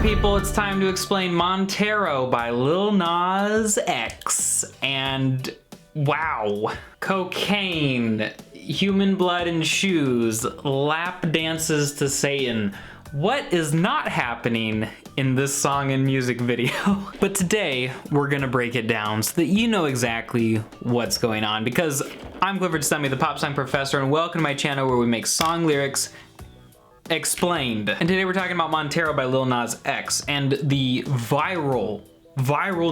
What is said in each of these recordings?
people, it's time to explain Montero by Lil Nas X. And wow, cocaine, human blood and shoes, lap dances to Satan. What is not happening in this song and music video? But today, we're gonna break it down so that you know exactly what's going on, because I'm Clifford Stummy, the pop song professor, and welcome to my channel where we make song lyrics explained. And today we're talking about Montero by Lil Nas X and the viral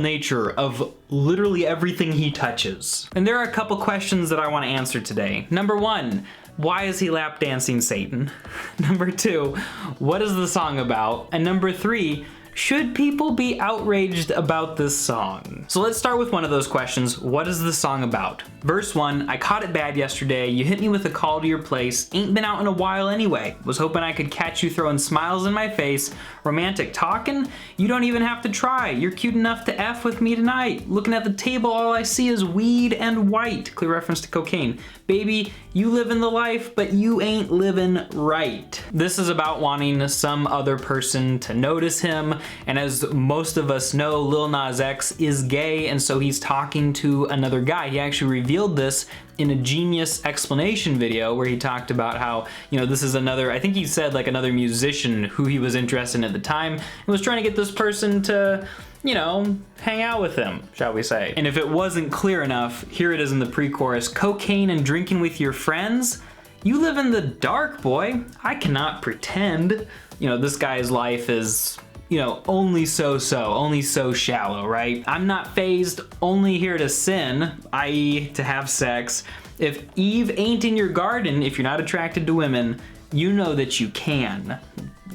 nature of literally everything he touches. And there are a couple questions that I want to answer today. Number one, why is he lap dancing Satan? Number two, what is the song about? And number three, should people be outraged about this song? So let's start with one of those questions. What is the song about? Verse 1, I caught it bad yesterday. You hit me with a call to your place. Ain't been out in a while anyway. Was hoping I could catch you throwing smiles in my face. Romantic talking? You don't even have to try. You're cute enough to F with me tonight. Looking at the table, all I see is weed and white. Clear reference to cocaine. Baby, you living the life, but you ain't living right. This is about wanting some other person to notice him. And as most of us know, Lil Nas X is gay, and so he's talking to another guy. He actually revealed this in a Genius explanation video where he talked about how, you know, this is another, I think he said like another musician who he was interested in at the time, and was trying to get this person to, you know, hang out with him, shall we say. And if it wasn't clear enough, here it is in the pre-chorus. Cocaine and drinking with your friends? You live in the dark, boy. I cannot pretend. You know, this guy's life is, you know, only so shallow, right? I'm not phased, only here to sin, i.e. to have sex. If Eve ain't in your garden, if you're not attracted to women, you know that you can,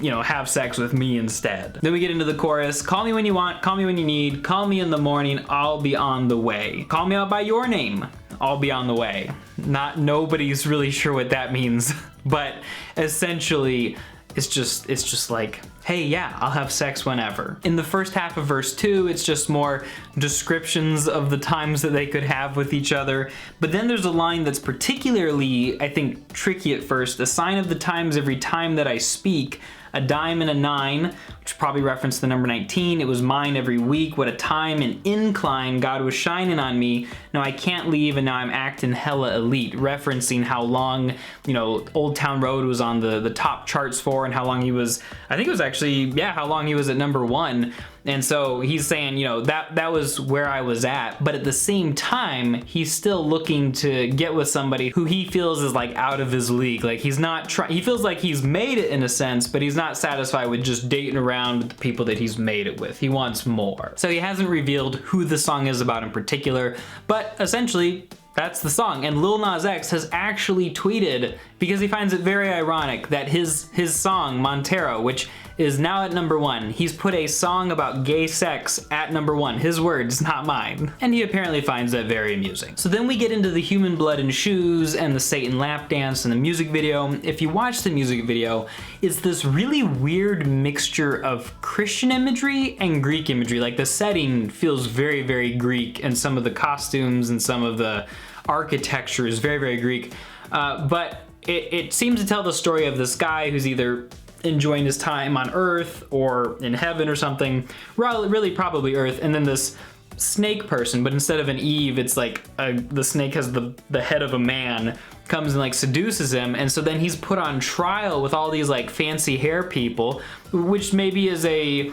you know, have sex with me instead. Then we get into the chorus. Call me when you want, call me when you need, call me in the morning, I'll be on the way. Call me out by your name, I'll be on the way. Nobody's really sure what that means, but essentially, it's just like, hey, yeah, I'll have sex whenever. In the first half of verse 2, it's just more descriptions of the times that they could have with each other. But then there's a line that's particularly, I think, tricky at first. A sign of the times every time that I speak, a dime and a nine, which probably referenced the number 19. It was mine every week. What a time and incline God was shining on me. Now I can't leave, and now I'm acting hella elite, referencing how long, you know, Old Town Road was on the top charts for, and how long he was, I think it was actually, yeah, how long he was at number 1. And so he's saying, you know, that was where I was at, but at the same time, he's still looking to get with somebody who he feels is like out of his league. Like he's not he feels like he's made it in a sense, but he's not satisfied with just dating around with the people that he's made it with. He wants more. So he hasn't revealed who the song is about in particular, but essentially, that's the song. And Lil Nas X has actually tweeted, because he finds it very ironic that his song, Montero, which is now at number 1, he's put a song about gay sex at number 1. His words, not mine. And he apparently finds that very amusing. So then we get into the human blood and shoes and the Satan lap dance and the music video. If you watch the music video, it's this really weird mixture of Christian imagery and Greek imagery. Like the setting feels very, very Greek, and some of the costumes and some of the architecture is very, very Greek. But it seems to tell the story of this guy who's either enjoying his time on Earth or in heaven or something, really probably Earth, and then this snake person, but instead of an Eve, it's like the snake has the head of a man, comes and like seduces him, and so then he's put on trial with all these like fancy hair people, which maybe is a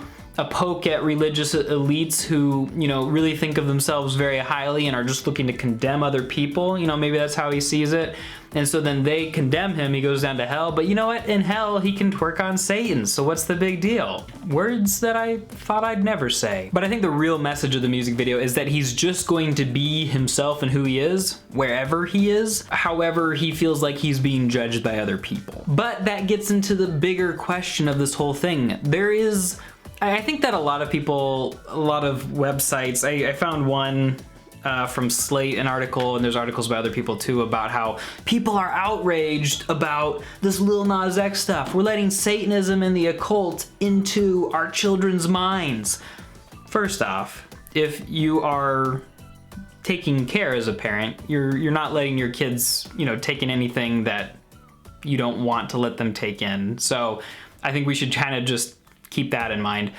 poke at religious elites who, you know, really think of themselves very highly and are just looking to condemn other people. You know, maybe that's how he sees it. And so then they condemn him, he goes down to hell, but you know what? In hell, he can twerk on Satan, so what's the big deal? Words that I thought I'd never say. But I think the real message of the music video is that he's just going to be himself and who he is, wherever he is, however he feels like he's being judged by other people. But that gets into the bigger question of this whole thing. I think that a lot of people, a lot of websites, I found one from Slate, an article, and there's articles by other people too, about how people are outraged about this Lil Nas X stuff. We're letting Satanism and the occult into our children's minds. First off, if you are taking care as a parent, you're not letting your kids, you know, take in anything that you don't want to let them take in. So I think we should kind of just keep that in mind.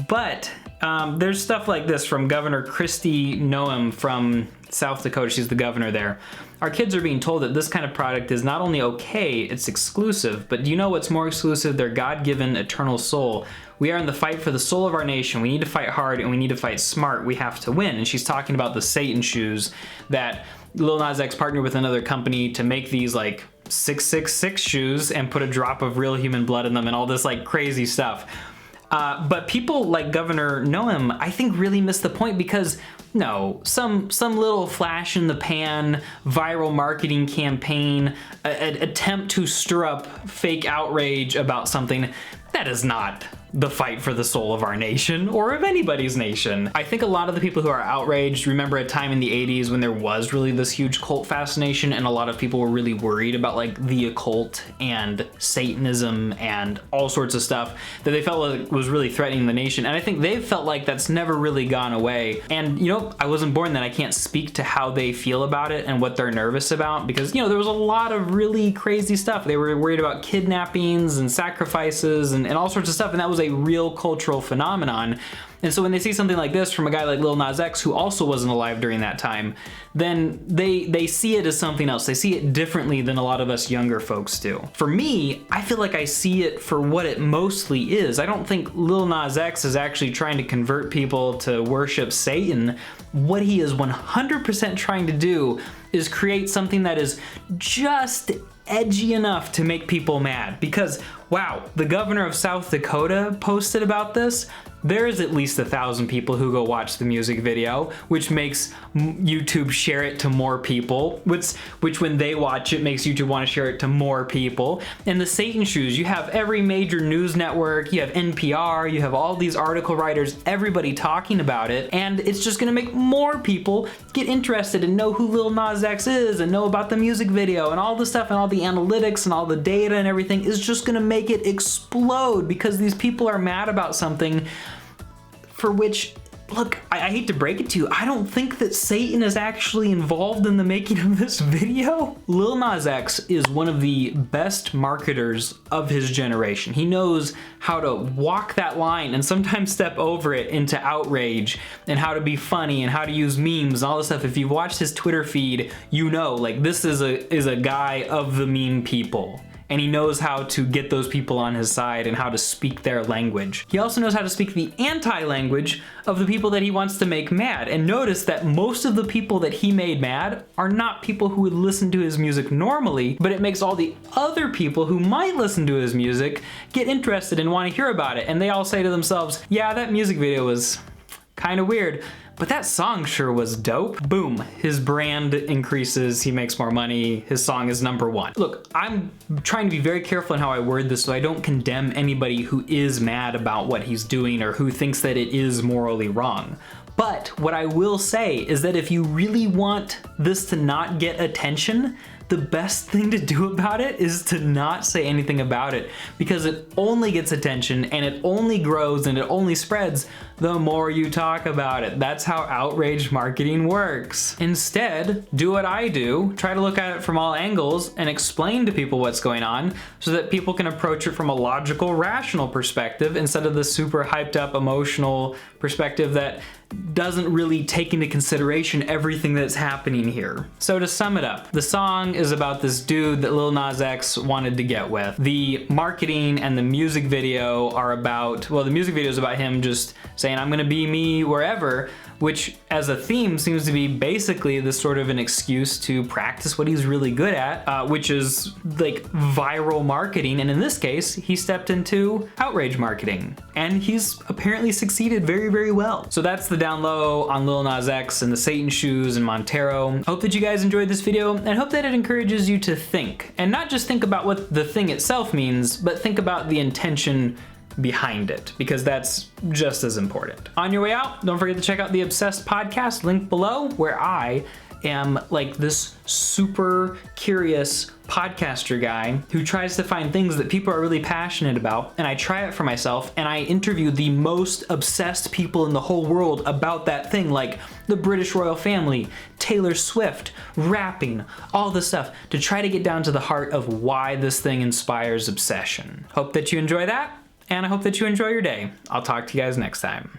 But there's stuff like this from Governor Kristi Noem from South Dakota. She's the governor there. Our kids are being told that this kind of product is not only okay, it's exclusive, but do you know what's more exclusive? Their God-given eternal soul. We are in the fight for the soul of our nation. We need to fight hard and we need to fight smart. We have to win. And she's talking about the Satan shoes that Lil Nas X partnered with another company to make these like 666 shoes and put a drop of real human blood in them and all this like crazy stuff. But people like Governor Noem, I think, really missed the point, because no, some little flash in the pan, viral marketing campaign, an attempt to stir up fake outrage about something, that is not the fight for the soul of our nation or of anybody's nation. I think a lot of the people who are outraged remember a time in the 80s when there was really this huge cult fascination and a lot of people were really worried about like the occult and Satanism and all sorts of stuff that they felt like was really threatening the nation. And I think they've felt like that's never really gone away. And you know, I wasn't born then. I can't speak to how they feel about it and what they're nervous about, because you know, there was a lot of really crazy stuff. They were worried about kidnappings and sacrifices and all sorts of stuff, and that was a real cultural phenomenon. And so when they see something like this from a guy like Lil Nas X, who also wasn't alive during that time, then they see it as something else. They see it differently than a lot of us younger folks do. For me, I feel like I see it for what it mostly is. I don't think Lil Nas X is actually trying to convert people to worship Satan. What he is 100% trying to do is create something that is just edgy enough to make people mad. Because wow, the governor of South Dakota posted about this. There's at least 1,000 people who go watch the music video, which makes YouTube share it to more people, which when they watch it makes YouTube want to share it to more people. And the Satan shoes, you have every major news network, you have NPR, you have all these article writers, everybody talking about it, and it's just gonna make more people get interested and know who Lil Nas X is and know about the music video, and all the stuff and all the analytics and all the data and everything is just gonna make it explode, because these people are mad about something for which, look, I hate to break it to you, I don't think that Satan is actually involved in the making of this video. Lil Nas X is one of the best marketers of his generation. He knows how to walk that line and sometimes step over it into outrage, and how to be funny and how to use memes and all this stuff. If you've watched his Twitter feed, you know, like, this is a guy of the meme people. And he knows how to get those people on his side and how to speak their language. He also knows how to speak the anti-language of the people that he wants to make mad. And notice that most of the people that he made mad are not people who would listen to his music normally, but it makes all the other people who might listen to his music get interested and want to hear about it. And they all say to themselves, yeah, that music video was kind of weird, but that song sure was dope. Boom, his brand increases, he makes more money, his song is #1. Look, I'm trying to be very careful in how I word this so I don't condemn anybody who is mad about what he's doing or who thinks that it is morally wrong. But what I will say is that if you really want this to not get attention, the best thing to do about it is to not say anything about it, because it only gets attention and it only grows and it only spreads the more you talk about it. That's how outrage marketing works. Instead, do what I do, try to look at it from all angles and explain to people what's going on so that people can approach it from a logical, rational perspective instead of the super hyped up emotional perspective that doesn't really take into consideration everything that's happening here. So to sum it up, the song is about this dude that Lil Nas X wanted to get with. The marketing and the music video are about, well, the music video is about him just saying, I'm gonna be me wherever, which as a theme seems to be basically this sort of an excuse to practice what he's really good at, which is like viral marketing. And in this case, he stepped into outrage marketing and he's apparently succeeded very, very well. So that's the down low on Lil Nas X and the Satan shoes and Montero. Hope that you guys enjoyed this video and hope that it encourages you to think, and not just think about what the thing itself means, but think about the intention behind it, because that's just as important. On your way out, don't forget to check out the Obsessed podcast, link below, where I am like this super curious podcaster guy who tries to find things that people are really passionate about, and I try it for myself and I interview the most obsessed people in the whole world about that thing, like the British royal family, Taylor Swift, rapping, all this stuff, to try to get down to the heart of why this thing inspires obsession. Hope that you enjoy that, and I hope that you enjoy your day. I'll talk to you guys next time.